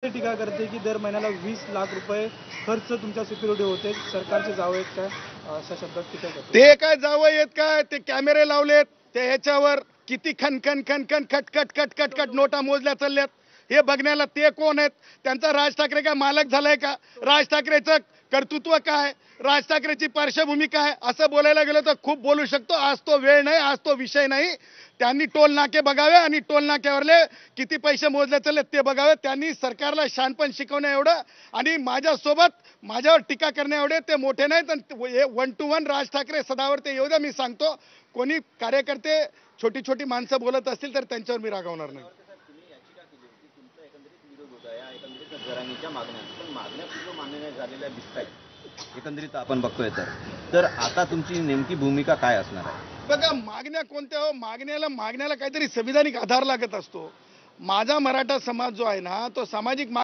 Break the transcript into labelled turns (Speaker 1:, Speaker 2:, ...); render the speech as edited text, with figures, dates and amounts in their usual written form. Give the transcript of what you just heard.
Speaker 1: टीका करते की दर महिन्याला 20 लाख रुपये खर्च तुमच्या सिक्युरिटी होते, सरकारचे जावं आहेत काय अशा शब्दात टीका करते.
Speaker 2: ते काय जावं येत काय, ते कॅमेरे लावलेत, ते ह्याच्यावर किती खनखन खनखन खटखट खटखट खट नोटा मोजल्या चालल्यात हे बघण्याला ते कोण आहेत? त्यांचा राज ठाकरे काय मालक झालाय का? राज ठाकरेचं कर्तृत्व काय, राज ठाकरेची पार्श्वभूमी काय, असं बोलायला गेलं तर खूप बोलू शकतो. आज तो वेळ नाही, आज तो विषय नाही. त्यांनी टोल नाके बघावे आणि टोल नाक्यावरले किती पैसे मोजले चालले ते बघावे. त्यांनी सरकारला शहाणपण शिकवण्या एवढं आणि माझ्यावर टीका करण्या एवढे ते मोठे नाहीत. 1 to 1 राज ठाकरे सदावर ते येऊ द्या. मी सांगतो, कोणी कार्यकर्ते छोटी छोटी माणसं बोलत असतील तर त्यांच्यावर मी रागवणार नाही.
Speaker 3: एकंदरीत आपण बघतोय तर आता तुमची नेमकी भूमिका काय असणार आहे?
Speaker 2: बघा, मागण्या कोणत्या हो? मागण्याला काहीतरी संविधानिक आधार लागत असतो. माझा मराठा समाज जो आहे ना, तो सामाजिक